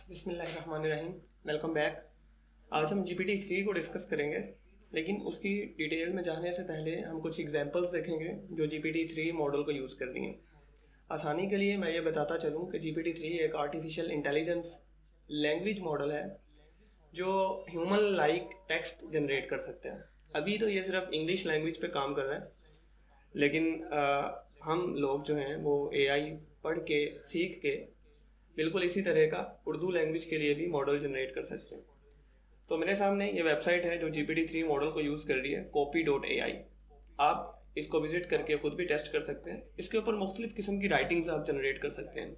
बिस्मिल्लाहिर्रहमानिर्रहीम। Welcome back. आज हम GPT-3 को डिस्कस करेंगे, लेकिन उसकी डिटेल में जाने से पहले हम कुछ एग्जांपल्स देखेंगे जो GPT-3 मॉडल को यूज़ कर रही हैं। आसानी के लिए मैं ये बताता चलूँ कि GPT-3 एक आर्टिफिशियल इंटेलिजेंस लैंग्वेज मॉडल है जो ह्यूमन लाइक टेक्स्ट जनरेट कर सकते हैं। अभी तो ये सिर्फ इंग्लिश लैंग्वेज पे काम कर रहा है, लेकिन हम लोग जो हैं वो AI पढ़ के सीख के बिल्कुल इसी तरह का उर्दू लैंग्वेज के लिए भी मॉडल जनरेट कर सकते हैं। तो मेरे सामने ये वेबसाइट है जो GPT-3 मॉडल को यूज़ कर रही है, copy.ai। आप इसको विजिट करके ख़ुद भी टेस्ट कर सकते हैं। इसके ऊपर मुख्तलिफ़ किस्म की राइटिंग्स आप जनरेट कर सकते हैं।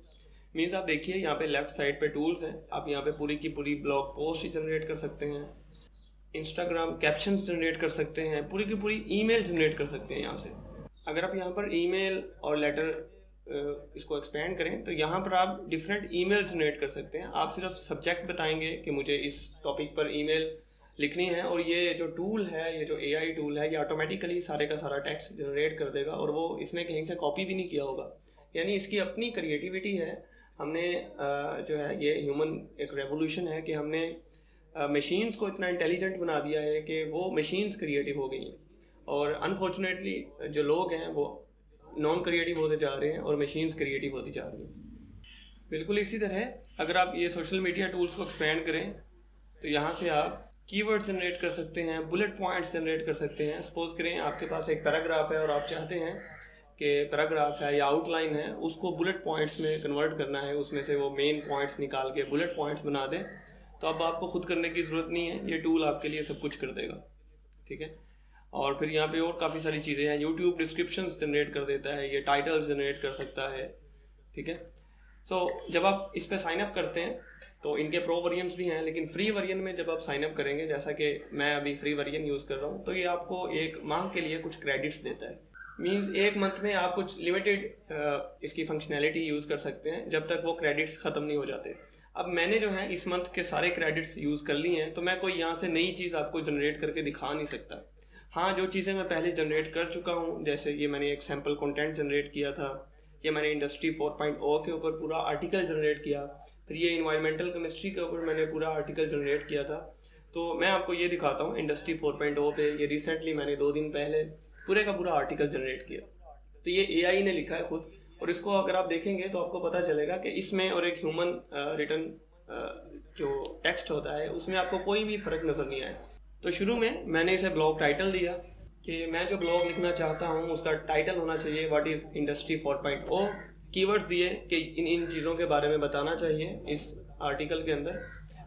मीन्स आप देखिए यहाँ पे लेफ़्ट साइड पे टूल्स हैं। आप यहाँ पे पूरी की पूरी ब्लॉग पोस्ट जनरेट कर सकते हैं, इंस्टाग्राम कैप्शंस जनरेट कर सकते हैं, पूरी की पूरी ईमेल जनरेट कर सकते हैं यहाँ से। अगर आप यहाँ पर ईमेल और लेटर इसको एक्सपेंड करें तो यहाँ पर आप डिफरेंट ईमेल जनरेट कर सकते हैं। आप सिर्फ सब्जेक्ट बताएंगे कि मुझे इस टॉपिक पर ईमेल लिखनी है, और ये जो टूल है, ये जो AI टूल है, ये ऑटोमेटिकली सारे का सारा टेक्स्ट जनरेट कर देगा, और वो इसने कहीं से कॉपी भी नहीं किया होगा। यानी इसकी अपनी क्रिएटिविटी है। हमने जो है ये ह्यूमन एक रेवोल्यूशन है कि हमने मशीन्स को इतना इंटेलिजेंट बना दिया है कि वो मशीन्स क्रिएटिव हो गई हैं, और अनफॉर्चुनेटली जो लोग हैं वो नॉन क्रिएटिव होते जा रहे हैं और मशीन्स क्रिएटिव होती जा रही हैं। बिल्कुल इसी तरह अगर आप ये सोशल मीडिया टूल्स को एक्सपेंड करें तो यहाँ से आप कीवर्ड्स जनरेट कर सकते हैं, बुलेट पॉइंट्स जनरेट कर सकते हैं। सपोज करें आपके पास एक पैराग्राफ है और आप चाहते हैं कि पैराग्राफ है या आउटलाइन है उसको बुलेट पॉइंट्स में कन्वर्ट करना है, उसमें से वो मेन पॉइंट्स निकाल के बुलेट पॉइंट्स बना दें, तो अब आपको खुद करने की ज़रूरत नहीं है, ये टूल आपके लिए सब कुछ कर देगा। ठीक है। और फिर यहाँ पे और काफ़ी सारी चीज़ें हैं। यूट्यूब डिस्क्रिप्शंस जनरेट कर देता है, ये टाइटल्स जनरेट कर सकता है। ठीक है। जब आप इस पर साइन अप करते हैं तो इनके प्रो वर्जन्स भी हैं, लेकिन फ्री वर्जन में जब आप साइन अप करेंगे, जैसा कि मैं अभी फ्री वर्जन यूज़ कर रहा हूँ, तो ये आपको एक माह के लिए कुछ क्रेडिट्स देता है। मीन्स एक मंथ में आप कुछ लिमिटेड इसकी फंक्शनैलिटी यूज़ कर सकते हैं जब तक वो क्रेडिट्स ख़त्म नहीं हो जाते। अब मैंने जो है इस मंथ के सारे क्रेडिट्स यूज़ कर लिए हैं, तो मैं कोई यहाँ से नई चीज़ आपको जनरेट करके दिखा नहीं सकता। हाँ, जो चीज़ें मैं पहले जनरेट कर चुका हूँ, जैसे ये मैंने एक सैम्पल कंटेंट जनरेट किया था, ये मैंने इंडस्ट्री 4.0 के ऊपर पूरा आर्टिकल जनरेट किया, फिर ये इन्वायरमेंटल केमिस्ट्री के ऊपर मैंने पूरा आर्टिकल जनरेट किया था। तो मैं आपको ये दिखाता हूँ इंडस्ट्री 4.0 पे, ये रिसेंटली मैंने 2 दिन पहले पूरे का पूरा आर्टिकल जनरेट किया। तो ये AI ने लिखा है खुद, और इसको अगर आप देखेंगे तो आपको पता चलेगा कि इसमें और एक ह्यूमन रिटन जो टेक्स्ट होता है उसमें आपको कोई भी फ़र्क नज़र नहीं आया। तो शुरू में मैंने इसे ब्लॉग टाइटल दिया कि मैं जो ब्लॉग लिखना चाहता हूँ उसका टाइटल होना चाहिए व्हाट इज़ इंडस्ट्री 4.0। कीवर्ड्स दिए कि इन चीज़ों के बारे में बताना चाहिए इस आर्टिकल के अंदर।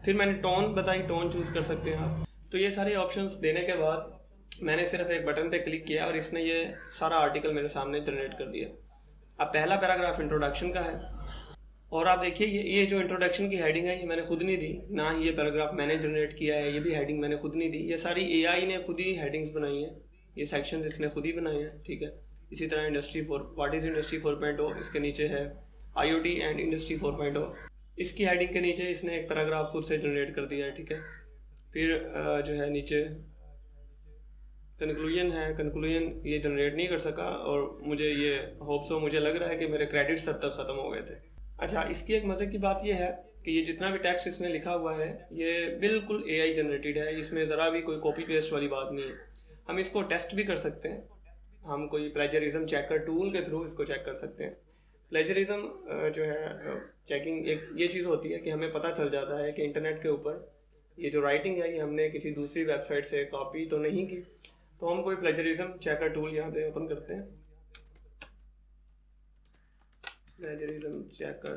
फिर मैंने टोन बताई, टोन चूज़ कर सकते हैं आप। तो ये सारे ऑप्शंस देने के बाद मैंने सिर्फ एक बटन पे क्लिक किया और इसने ये सारा आर्टिकल मेरे सामने जनरेट कर दिया। अब पहला पैराग्राफ इंट्रोडक्शन का है, और आप देखिए ये जो इंट्रोडक्शन की हेडिंग है ये मैंने खुद नहीं दी, ना ही ये पैराग्राफ मैंने जनरेट किया है, ये भी हेडिंग मैंने खुद नहीं दी, ये सारी AI ने खुद ही हेडिंग्स बनाई हैं, ये सेक्शंस इसने खुद ही बनाए हैं। ठीक है। इसी तरह व्हाट इज़ इंडस्ट्री 4.0, इसके नीचे है IoT एंड इंडस्ट्री 4.0, इसकी हेडिंग के नीचे इसने एक पैराग्राफ खुद से जनरेट कर दिया है। ठीक है। फिर जो है नीचे कंक्लूजन है, कंक्लूजन ये जनरेट नहीं कर सका, और मुझे ये मुझे लग रहा है कि मेरे क्रेडिट्स तब तक ख़त्म हो गए थे। अच्छा, इसकी एक मज़े की बात यह है कि ये जितना भी टेक्स्ट इसने लिखा हुआ है ये बिल्कुल AI जनरेटेड है, इसमें ज़रा भी कोई कॉपी पेस्ट वाली बात नहीं है। हम इसको टेस्ट भी कर सकते हैं, हम कोई प्लेजरिज्म चेकर टूल के थ्रू इसको चेक कर सकते हैं। प्लेजरिज्म जो है चेकिंग एक ये चीज़ होती है कि हमें पता चल जाता है कि इंटरनेट के ऊपर ये जो राइटिंग है ये हमने किसी दूसरी वेबसाइट से कॉपी तो नहीं की। तो हम कोई प्लेजरिज्म चेकर टूल यहाँ पे ओपन करते हैं, प्लेजरिज्म चेकर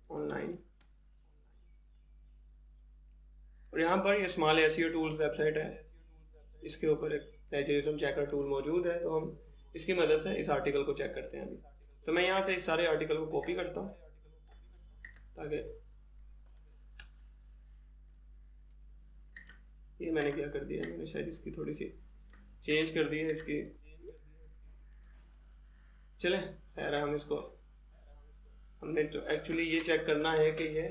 ऑनलाइन, और यहाँ पर ये स्मॉल SEO टूल्स वेबसाइट है, इसके ऊपर एक प्लेजरिज्म चेकर टूल मौजूद है। तो हम इसकी मदद से इस आर्टिकल को चेक करते हैं अभी। तो मैं यहाँ से इस सारे आर्टिकल को कॉपी करता हूँ ताकि ये मैंने क्या कर दिया, मैंने शायद इसकी थोड़ी सी चेंज कर दी है इसकी। चलें खैर, हम इसको हमने तो एक्चुअली ये चेक करना है कि ये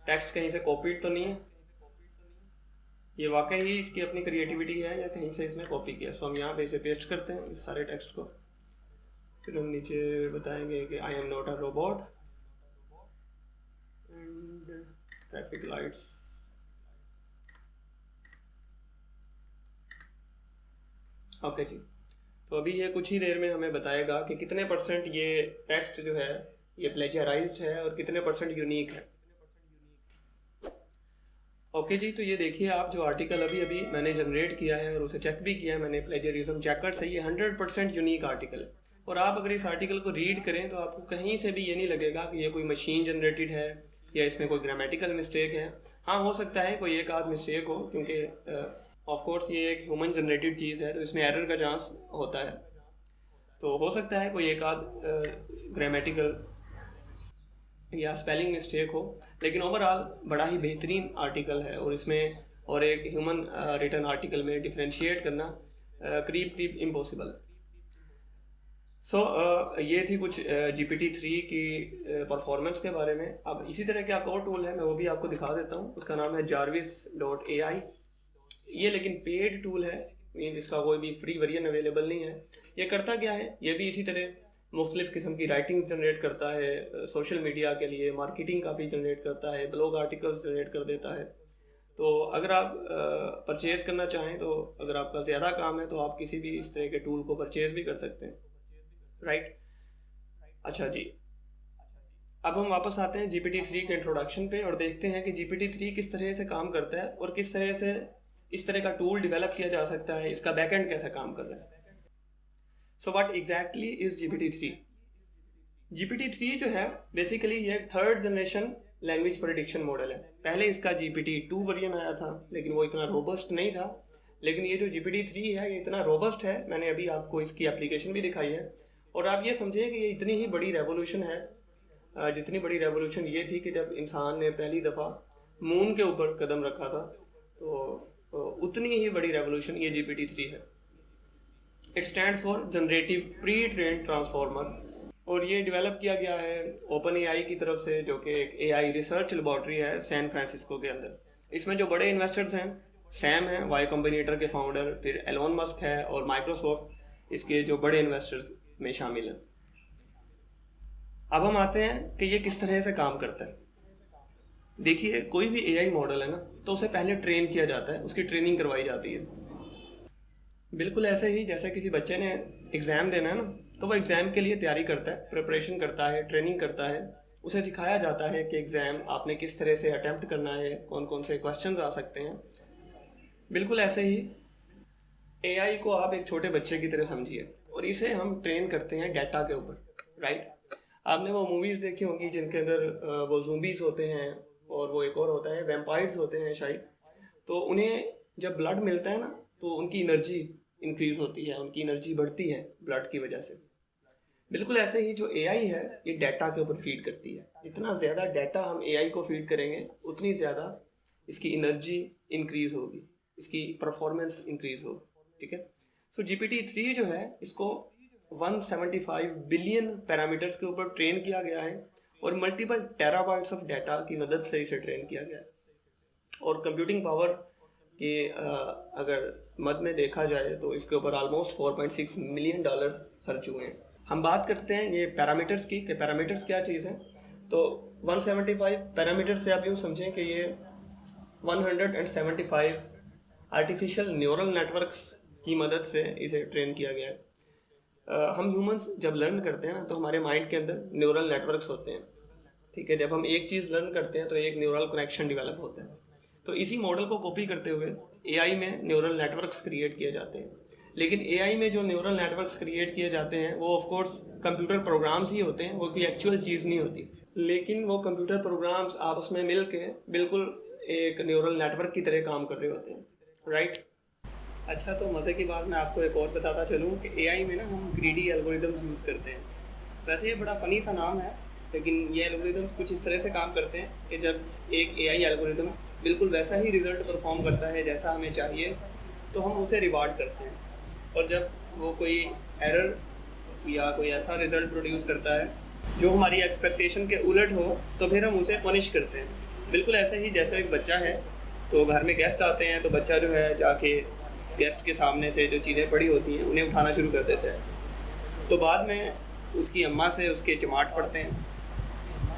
टेक्स्ट कहीं से कॉपीड तो नहीं है, ये वाकई ही इसकी अपनी क्रिएटिविटी है या कहीं से इसने कॉपी किया। सो हम यहाँ पे इसे पेस्ट करते हैं इस सारे टेक्स्ट को। फिर हम नीचे बताएंगे कि I am not a robot and traffic lights. Okay जी, तो अभी ये कुछ ही देर में हमें बताएगा कि कितने % ये टेक्स्ट जो है ये प्लेजराइज्ड है और कितने % यूनिक है। ओके जी, तो ये देखिए आप जो आर्टिकल अभी अभी मैंने जनरेट किया है और उसे चेक भी किया है मैंने प्लेजरिज्म चेकर से, ये 100% यूनिक आर्टिकल है। और आप अगर इस आर्टिकल को रीड करें तो आपको कहीं से भी ये नहीं लगेगा कि ये कोई मशीन जनरेटेड है या इसमें कोई ग्रामेटिकल मिस्टेक है। हाँ, हो सकता है कोई एक आध मिस्टेक हो, क्योंकि ऑफ कोर्स ये एक ह्यूमन जनरेटेड चीज़ है तो इसमें एरर का चांस होता है, तो हो सकता है कोई एक आध ग्रामेटिकल या स्पेलिंग मिस्टेक हो, लेकिन ओवरऑल बड़ा ही बेहतरीन आर्टिकल है। और इसमें और एक ह्यूमन रिटन आर्टिकल में डिफरेंशिएट करना करीब इम्पॉसिबल है। सो ये थी कुछ GPT-3 की परफॉर्मेंस के बारे में। अब इसी तरह का एक और टूल है, मैं वो भी आपको दिखा देता हूँ। उसका नाम है jarvis.ai। ये लेकिन पेड टूल है, मीन्स इसका कोई भी फ्री वर्जन अवेलेबल नहीं है। ये करता क्या है, ये भी इसी तरह मुख्तलिफ़ किस्म की राइटिंग्स जनरेट करता है, सोशल मीडिया के लिए मार्केटिंग का भी जनरेट करता है, ब्लॉग आर्टिकल्स जनरेट कर देता है। तो अगर आप परचेज़ करना चाहें, तो अगर आपका ज़्यादा काम है तो आप किसी भी इस तरह के टूल को परचेज़ भी कर सकते हैं, राइट। अच्छा जी, अब हम वापस आते हैं GPT-3 के इंट्रोडक्शन पे और देखते हैं कि GPT-3 किस तरह से काम करता है और किस तरह से इस तरह का टूल डेवलप किया जा सकता है, इसका बैकएंड कैसे काम कर रहा है। So what exactly is GPT-3? GPT-3 जो है बेसिकली ये third generation language prediction model है। पहले इसका GPT-2 वर्जन आया था, लेकिन वो इतना रोबस्ट नहीं था। लेकिन ये जो GPT-3 है ये इतना रोबस्ट है, मैंने अभी आपको इसकी एप्लीकेशन भी दिखाई है। और आप ये समझिए कि ये इतनी ही बड़ी रेवोल्यूशन है, जितनी बड़ी रेवोल्यूशन ये थी कि जब इंसान ने पहली दफ़ा मून के ऊपर कदम रखा था, तो उतनी ही बड़ी रेवोल्यूशन ये GPT-3 है। It stands for generative pre trained transformer, और ये डेवलप किया गया है ओपन AI की तरफ से, जो कि एक AI रिसर्च लेबॉर्ट्री है सैन फ्रांसिस्को के अंदर। इसमें जो बड़े इन्वेस्टर्स हैं, सैम हैं वाई कॉम्बिनेटर के फाउंडर, फिर एलोन मस्क है और माइक्रोसॉफ्ट इसके जो बड़े इन्वेस्टर्स में शामिल हैं। अब हम आते हैं कि ये किस तरह से काम करता है। देखिए, कोई भी AI मॉडल है ना, तो उसे पहले ट्रेन किया जाता है, उसकी ट्रेनिंग करवाई जाती है। बिल्कुल ऐसे ही जैसे किसी बच्चे ने एग्ज़ाम देना है ना, तो वो एग्ज़ाम के लिए तैयारी करता है, प्रिपरेशन करता है, ट्रेनिंग करता है। उसे सिखाया जाता है कि एग्ज़ाम आपने किस तरह से अटैम्प्ट करना है, कौन कौन से क्वेश्चंस आ सकते हैं। बिल्कुल ऐसे ही AI को आप एक छोटे बच्चे की तरह समझिए और इसे हम ट्रेन करते हैं डाटा के ऊपर, राइट। आपने वो मूवीज़ देखी होंगी जिनके अंदर वो ज़ूम्बीज़ होते हैं और वो एक और होता है वैम्पायर्स होते हैं शायद। तो उन्हें जब ब्लड मिलता है ना, तो उनकी एनर्जी इंक्रीज़ होती है, उनकी एनर्जी बढ़ती है ब्लड की वजह से। बिल्कुल ऐसे ही जो AI है ये डाटा के ऊपर फीड करती है। जितना ज़्यादा डाटा हम AI को फीड करेंगे उतनी ज़्यादा इसकी एनर्जी इंक्रीज़ होगी, इसकी परफॉर्मेंस इंक्रीज़ होगी, ठीक है। सो GPT-3 जो है इसको 175 बिलियन पैरामीटर्स के ऊपर ट्रेन किया गया है और मल्टीपल टेराबाइट्स ऑफ डाटा की मदद से इसे ट्रेन किया गया है। और कंप्यूटिंग पावर के अगर मद में देखा जाए तो इसके ऊपर ऑलमोस्ट $4.6 मिलियन खर्च हुए हैं। हम बात करते हैं ये पैरामीटर्स की, कि पैरामीटर्स क्या चीज़ है। तो 175 पैरामीटर्स से आप यूँ समझें कि ये 175 आर्टिफिशियल न्यूरल नेटवर्क्स की मदद से इसे ट्रेन किया गया है। हम ह्यूमंस जब लर्न करते हैं ना, तो हमारे माइंड के अंदर न्यूरल नेटवर्क्स होते हैं, ठीक है। जब हम एक चीज़ लर्न करते हैं तो एक न्यूरल कनेक्शन डेवलप होता है। तो इसी मॉडल को कॉपी करते हुए AI में न्यूरल नेटवर्क्स क्रिएट किए जाते हैं। लेकिन AI में जो न्यूरल नेटवर्क्स क्रिएट किए जाते हैं वो ऑफ कोर्स कंप्यूटर प्रोग्राम्स ही होते हैं, वो कोई एक्चुअल चीज़ नहीं होती। लेकिन वो कंप्यूटर प्रोग्राम्स आपस में मिल के बिल्कुल एक न्यूरल नेटवर्क की तरह काम कर रहे होते हैं, राइट। अच्छा, तो मज़े की बात मैं आपको एक और बताता चलूँ कि AI में ना हम ग्रीडी एल्गोरिदम्स यूज़ करते हैं। वैसे ये बड़ा फ़नी सा नाम है, लेकिन ये एल्गोरिदम्स कुछ इस तरह से काम करते हैं कि जब एक AI एल्गोरिदम बिल्कुल वैसा ही रिज़ल्ट परफॉर्म करता है जैसा हमें चाहिए, तो हम उसे रिवार्ड करते हैं। और जब वो कोई एरर या कोई ऐसा रिज़ल्ट प्रोड्यूस करता है जो हमारी एक्सपेक्टेशन के उलट हो, तो फिर हम उसे पनिश करते हैं। बिल्कुल ऐसे ही जैसे एक बच्चा है, तो घर में गेस्ट आते हैं, तो बच्चा जो है जाके गेस्ट के सामने से जो चीज़ें पड़ी होती हैं उन्हें उठाना शुरू कर देता है। तो बाद में उसकी अम्मा से उसके चमाट पड़ते हैं,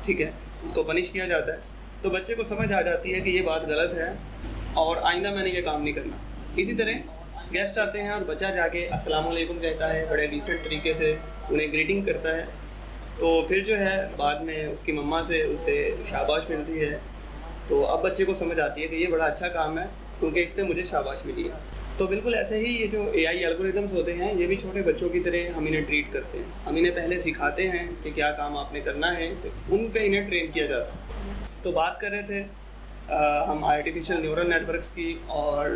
ठीक है, उसको पनिश किया जाता है। तो बच्चे को समझ आ जाती है कि ये बात गलत है और आइंदा मैंने ये काम नहीं करना। इसी तरह गेस्ट आते हैं और बच्चा जाके अस्सलाम वालेकुम कहता है, बड़े डिसेंट तरीके से उन्हें ग्रीटिंग करता है, तो फिर जो है बाद में उसकी मम्मा से उससे शाबाश मिलती है। तो अब बच्चे को समझ आती है कि ये बड़ा अच्छा काम है क्योंकि इस पर मुझे शाबाश मिली है। तो बिल्कुल ऐसे ही ये जो AI एल्गोरिदम्स होते हैं, ये भी छोटे बच्चों की तरह हम इन्हें ट्रीट करते हैं। हम इन्हें पहले सिखाते हैं कि क्या काम आपने करना है, उन पे इन्हें ट्रेन किया जाता है। तो बात कर रहे थे हम आर्टिफिशियल न्यूरल नेटवर्क्स की और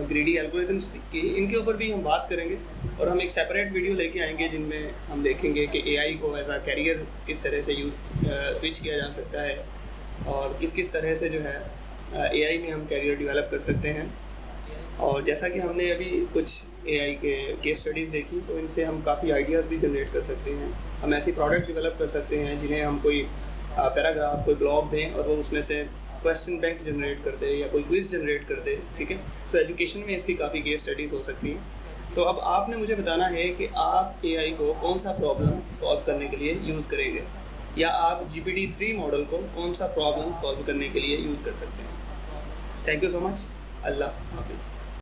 ग्रीडी एल्गोरिदम्स की, इनके ऊपर भी हम बात करेंगे और हम एक सेपरेट वीडियो लेके आएंगे जिनमें हम देखेंगे कि AI को एज अ कैरियर किस तरह से स्विच किया जा सकता है और किस किस तरह से जो है AI में हम कैरियर डेवलप कर सकते हैं। और जैसा कि हमने अभी कुछ AI के केस स्टडीज़ देखी, तो इनसे हम काफ़ी आइडियाज़ भी जनरेट कर सकते हैं। हम ऐसी प्रोडक्ट डेवलप कर सकते हैं जिन्हें हम कोई पैराग्राफ, कोई ब्लॉग दें और वो उसमें से क्वेश्चन बैंक जनरेट कर दे या कोई क्विज़ जनरेट कर दे, ठीक है। सो एजुकेशन में इसकी काफ़ी केस स्टडीज़ हो सकती हैं। तो अब आपने मुझे बताना है कि आप AI को कौन सा प्रॉब्लम सॉल्व करने के लिए यूज़ करेंगे, या आप GPT-3 मॉडल को कौन सा प्रॉब्लम सॉल्व करने के लिए यूज़ कर सकते हैं। Thank you so much. अल्लाह हाफिज़।